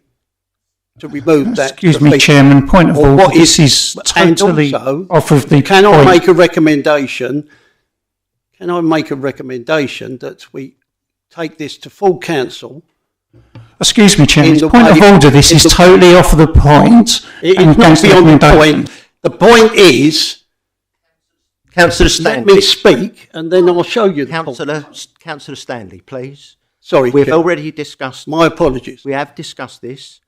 to remove that? Excuse graffiti? me, Chairman, point of Or order. what This is totally also, off of the can I point. make a recommendation? Can I make a recommendation that we take this to full council? Excuse me, Chairman, in the point of way- order. This in is the- totally off the point. It and is not against beyond the recommendation. point. The point is, Councillor let Stanley. me speak and then I'll show you the point. Councillor Stanley, please. Sorry, We've Chair. already discussed. My apologies. We have discussed this.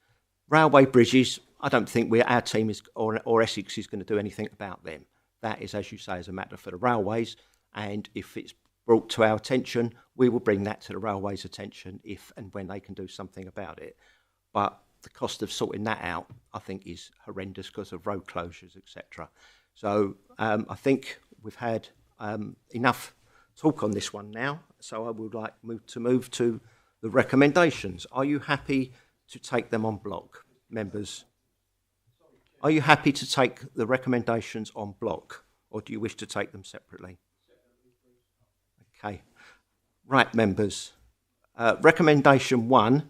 Railway bridges, I don't think our team is or Essex is going to do anything about them. That is, as you say, is a matter for the railways. And if it's brought to our attention, we will bring that to the railways' attention if and when they can do something about it. But the cost of sorting that out, I think, is horrendous because of road closures, etc. So I think we've had enough talk on this one now. So I would like to move to the recommendations. Are you happy to take them on block, members? Are you happy to take the recommendations on block, or do you wish to take them separately? Okay. Right, members. Recommendation 1,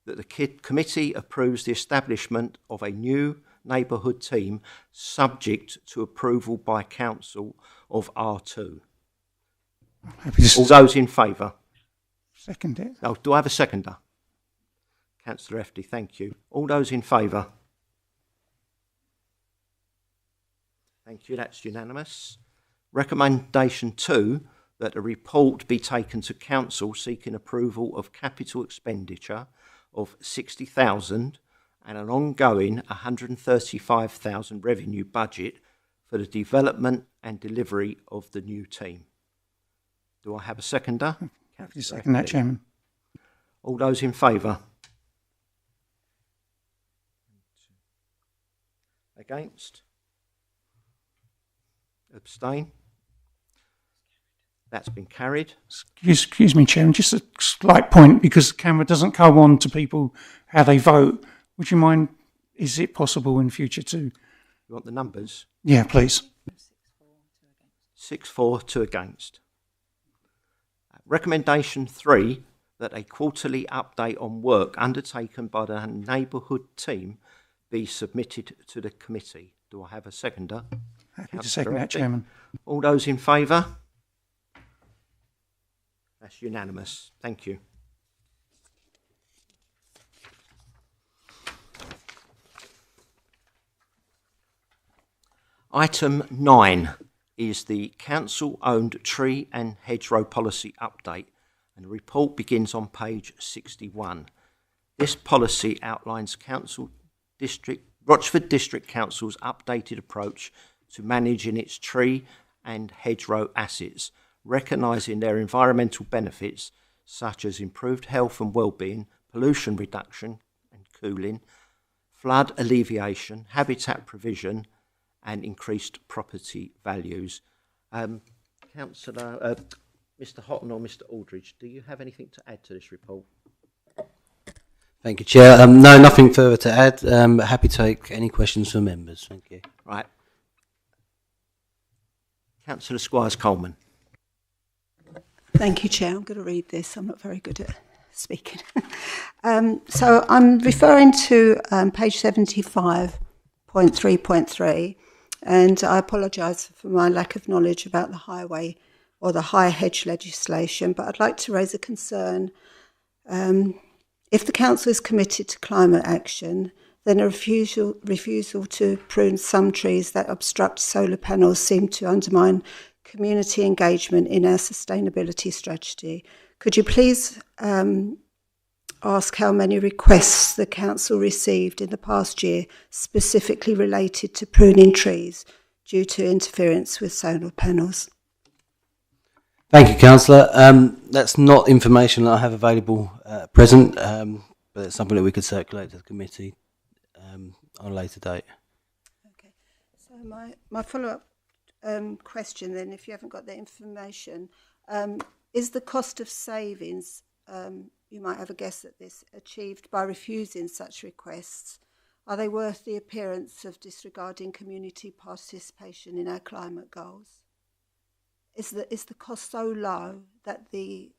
that the committee approves the establishment of a new neighbourhood team subject to approval by council of R2. All those in favour? Second it. Oh, do I have a seconder? Councillor FD, thank you. All those in favour? Thank you, that's unanimous. Recommendation 2, that a report be taken to council seeking approval of capital expenditure of 60,000 and an ongoing 135,000 revenue budget for the development and delivery of the new team. Do I have a seconder? Happy to second that, Chairman. All those in favour? Against? Abstain? That's been carried. Excuse me, Chairman, just a slight point, because the camera doesn't come on to people how they vote. Would you mind, is it possible in future to... You want the numbers? Yeah, please. 6-4, 2 against. Recommendation 3, that a quarterly update on work undertaken by the neighbourhood team be submitted to the committee. Do I have a seconder? Happy to second that, Chairman. All those in favour? That's unanimous. Thank you. Item 9 is the council-owned tree and hedgerow policy update, and the report begins on page 61. This policy outlines Rochford District Council's updated approach to managing its tree and hedgerow assets, recognising their environmental benefits such as improved health and well-being, pollution reduction and cooling, flood alleviation, habitat provision, and increased property values. Councillor, Mr. Houghton or Mr. Aldridge, do you have anything to add to this report? Thank you, Chair. No, nothing further to add. Happy to take any questions from members. Thank you. Right. Councillor Squires-Coleman. Thank you, Chair. I'm going to read this. I'm not very good at speaking. So I'm referring to page 75.3.3, and I apologise for my lack of knowledge about the highway or the high hedge legislation, but I'd like to raise a concern. If the Council is committed to climate action, then a refusal to prune some trees that obstruct solar panels seem to undermine community engagement in our sustainability strategy. Could you please ask how many requests the Council received in the past year specifically related to pruning trees due to interference with solar panels? Thank you, Councillor. That's not information that I have available at present, but it's something that we could circulate to the committee on a later date. Okay. So my follow-up question then, if you haven't got the information, is the cost of savings, you might have a guess at this, achieved by refusing such requests? Are they worth the appearance of disregarding community participation in our climate goals? Is the cost so low that the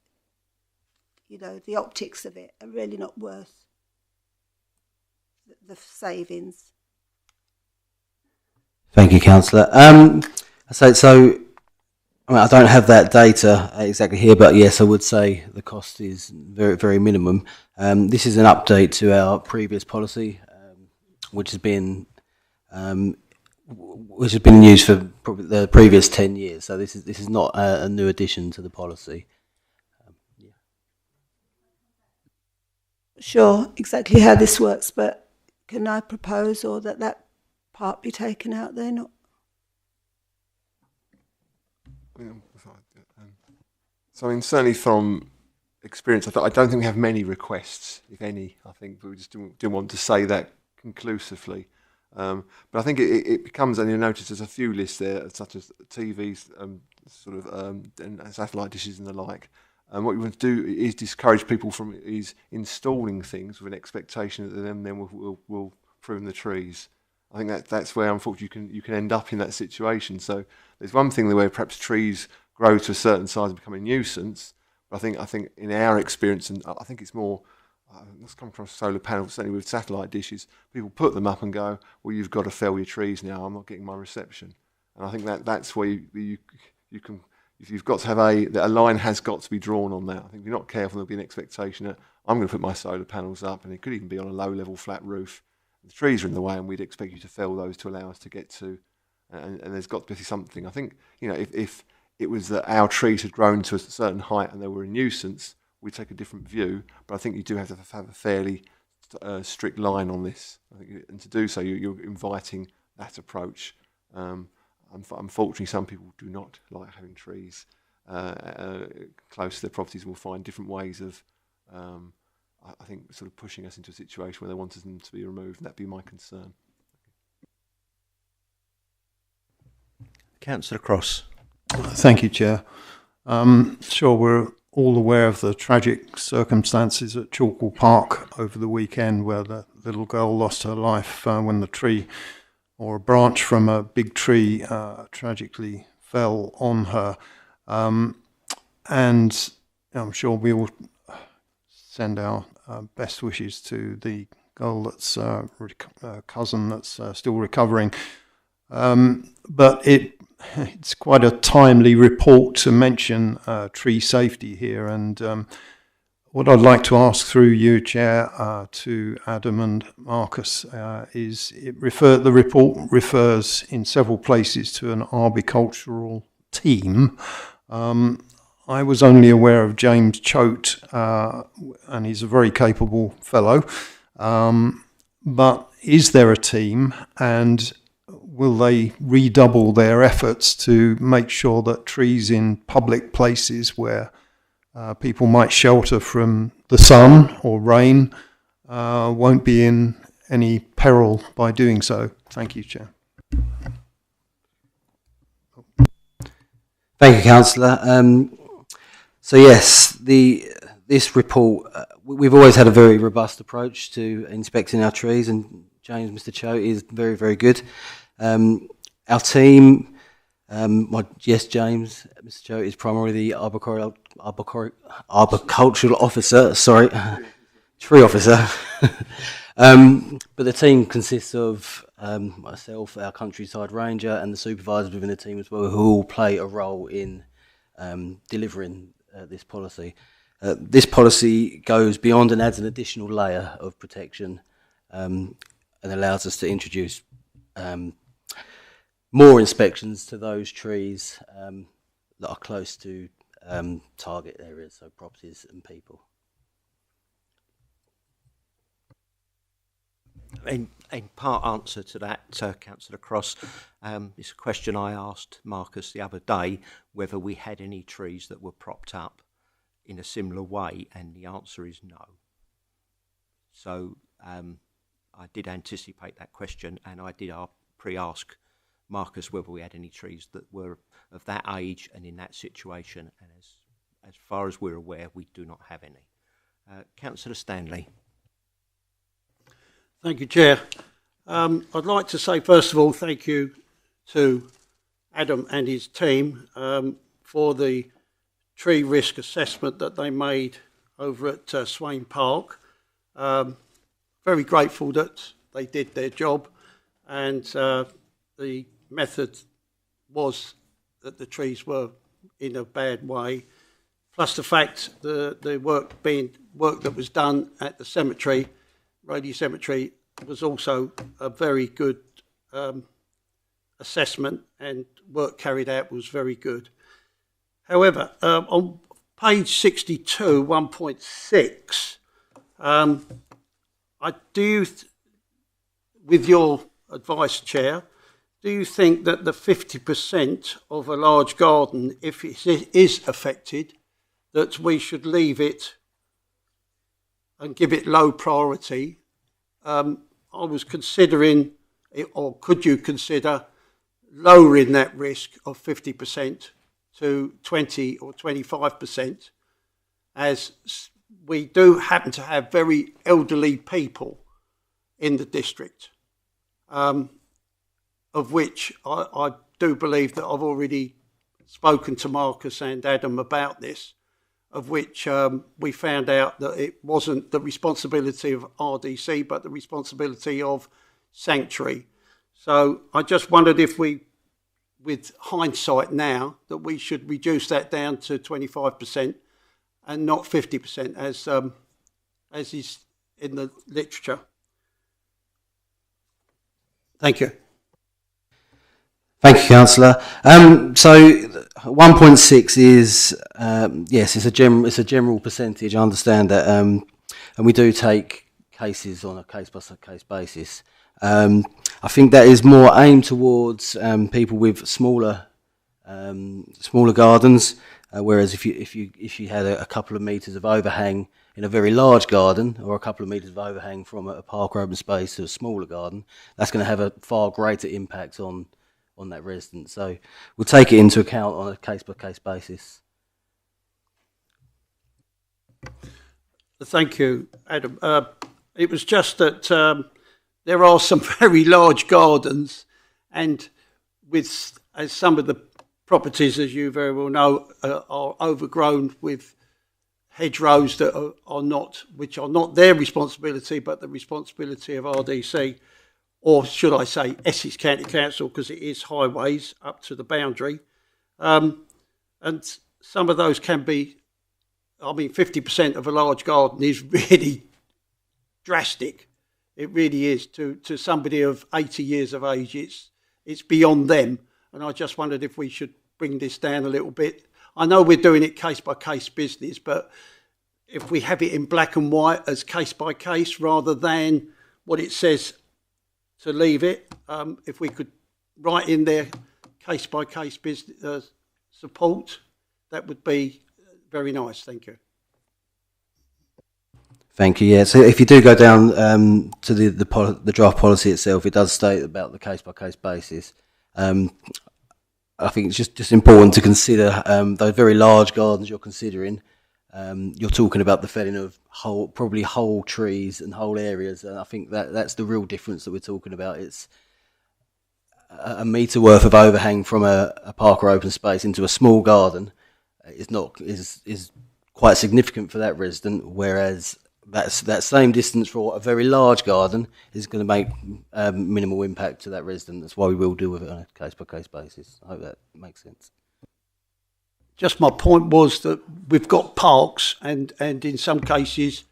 optics of it are really not worth the savings? Thank you, Councillor. I don't have that data exactly here, but yes, I would say the cost is very, very minimum. This is an update to our previous policy, which has been in use for probably the previous 10 years. So this is not a new addition to the policy. Sure, exactly how this works, but can I propose or that part be taken out then? So, I mean, certainly from experience, I don't think we have many requests, if any. I think we just didn't want to say that conclusively. But I think it becomes, and you'll notice there's a few lists there, such as TVs, and satellite dishes and the like. And what you want to do is discourage people from installing things with an expectation that then will prune the trees. I think that's where, unfortunately, you can end up in that situation. So there's one thing where perhaps trees grow to a certain size and become a nuisance. But I think in our experience, and I think it's more, let's come across solar panels, certainly with satellite dishes, people put them up and go, well, you've got to fell your trees now, I'm not getting my reception. And I think that's where you can, if you've got to have a line has got to be drawn on that. I think if you're not careful, there'll be an expectation that I'm going to put my solar panels up, and it could even be on a low-level flat roof. The trees are in the way, and we'd expect you to fell those to allow us to get to, and there's got to be something. I think, if it was that our trees had grown to a certain height and they were a nuisance, we'd take a different view. But I think you do have to have a fairly strict line on this. I think, and to do so, you're inviting that approach. Unfortunately, some people do not like having trees close to their properties and will find different ways of, I think, sort of pushing us into a situation where they want them to be removed, and that'd be my concern. Councillor Cross. Thank you, Chair. Sure, we're all aware of the tragic circumstances at Chalkwell Park over the weekend, where the little girl lost her life when the tree, or a branch from a big tree, tragically fell on her. And I'm sure we will send our best wishes to the girl that's cousin that's still recovering. But it's quite a timely report to mention tree safety here, and what I'd like to ask through you, Chair, to Adam and Marcus is the report refers in several places to an arboricultural team. I was only aware of James Choate, and he's a very capable fellow. But is there a team, and will they redouble their efforts to make sure that trees in public places where people might shelter from the sun or rain won't be in any peril by doing so. Thank you, Chair. Thank you, Councillor. So yes, this report, we've always had a very robust approach to inspecting our trees, and Mr. Cho is very, very good. Our team, James, Mr. Cho is primarily the arboricultural officer, tree officer. But the team consists of myself, our countryside ranger, and the supervisors within the team as well, who all play a role in delivering this policy. This policy goes beyond and adds an additional layer of protection and allows us to introduce more inspections to those trees that are close to target areas, so properties and people. In part answer to that, Councillor Cross, it's a question I asked Marcus the other day, whether we had any trees that were propped up in a similar way, and the answer is no. So I did anticipate that question, and I did pre-ask Marcus whether we had any trees that were of that age and in that situation, and as far as we're aware, we do not have any. Councillor Stanley. Thank you, Chair. I'd like to say, first of all, thank you to Adam and his team for the tree risk assessment that they made over at Swain Park. Very grateful that they did their job, and the method was that the trees were in a bad way, plus the fact the work that was done at the cemetery, Raleigh Cemetery, was also a very good assessment, and work carried out was very good. However, on page 62, 1.6, with your advice, Chair, do you think that the 50% of a large garden, if it is affected, that we should leave it and give it low priority? I was considering, or could you consider lowering that risk of 50% to 20 or 25%, as we do happen to have very elderly people in the district, of which I do believe that I've already spoken to Marcus and Adam about this, of which we found out that it wasn't the responsibility of RDC, but the responsibility of Sanctuary. So I just wondered if we, with hindsight now, that we should reduce that down to 25% and not 50%, as is in the literature. Thank you. Thank you, Councillor. So 1.6 is yes, it's a general percentage. I understand that, and we do take cases on a case-by-case basis. I think that is more aimed towards people with smaller gardens, whereas if you had a couple of metres of overhang in a very large garden, or a couple of metres of overhang from a park or open space to a smaller garden, that's going to have a far greater impact on that resident. So we'll take it into account on a case-by-case basis. Thank you, Adam. It was just that there are some very large gardens, and as some of the properties, as you very well know, are overgrown with hedgerows that which are not their responsibility, but the responsibility of RDC, or should I say Essex County Council, because it is highways up to the boundary. And some of those can be, 50% of a large garden is really drastic. It really is. To somebody of 80 years of age, it's beyond them. And I just wondered if we should bring this down a little bit. I know we're doing it case-by-case business, but if we have it in black and white as case-by-case rather than what it says to leave it, if we could write in there case-by-case business support, that would be very nice. Thank you. Thank you. Yeah. So if you do go down to the draft policy itself, it does state about the case by case basis. I think it's just important to consider those very large gardens you're considering. You're talking about the felling of probably whole trees and whole areas, and I think that's the real difference that we're talking about. It's a metre worth of overhang from a park or open space into a small garden is quite significant for that resident, whereas that same distance for a very large garden is going to make minimal impact to that resident. That's why we will deal with it on a case-by-case basis. I hope that makes sense. Just my point was that we've got parks, and in some cases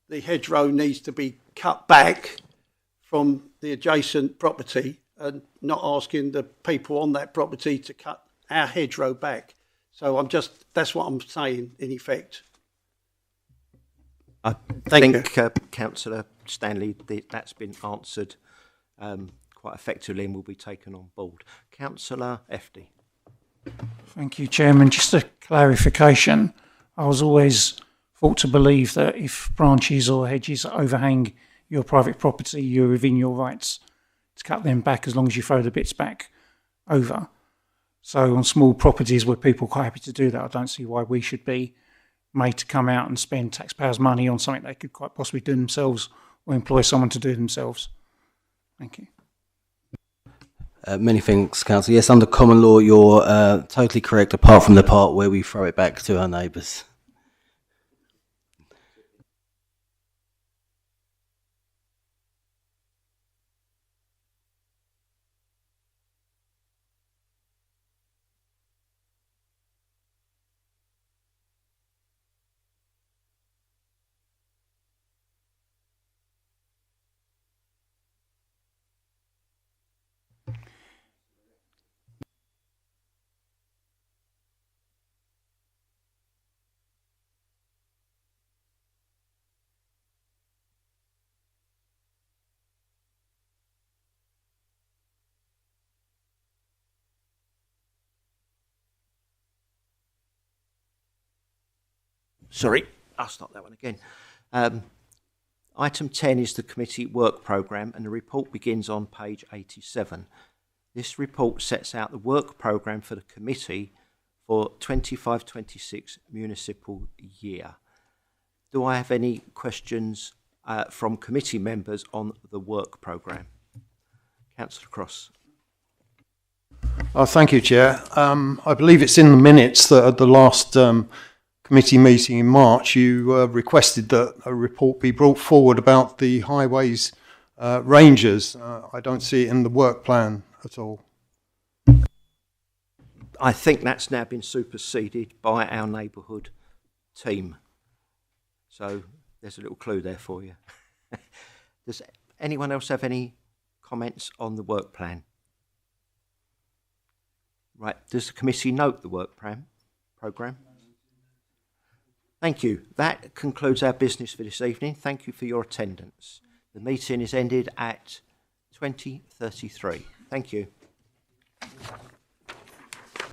the hedgerow needs to be cut back from the adjacent property, and not asking the people on that property to cut our hedgerow back. So that's what I'm saying in effect. I think, Councillor Stanley, that's been answered quite effectively and will be taken on board. Councillor Efty. Thank you, Chairman. Just a clarification. I was always thought to believe that if branches or hedges overhang your private property, you're within your rights to cut them back as long as you throw the bits back over. So on small properties where people are quite happy to do that, I don't see why we should be made to come out and spend taxpayers' money on something they could quite possibly do themselves or employ someone to do themselves. Thank you. Many thanks, Councillor. Yes, under common law, you're totally correct, apart from the part where we throw it back to our neighbours. Sorry, I'll start that one again. Item 10 is the committee work programme, and the report begins on page 87. This report sets out the work programme for the committee for 25-26 municipal year. Do I have any questions from committee members on the work programme? Councillor Cross. Thank you, Chair. I believe it's in the minutes that at the last committee meeting in March, you requested that a report be brought forward about the highways rangers. I don't see it in the work plan at all. I think that's now been superseded by our neighbourhood team. So there's a little clue there for you. Does anyone else have any comments on the work plan? Right, does the committee note the work programme? Thank you. That concludes our business for this evening. Thank you for your attendance. The meeting is ended at 20:33. Thank you.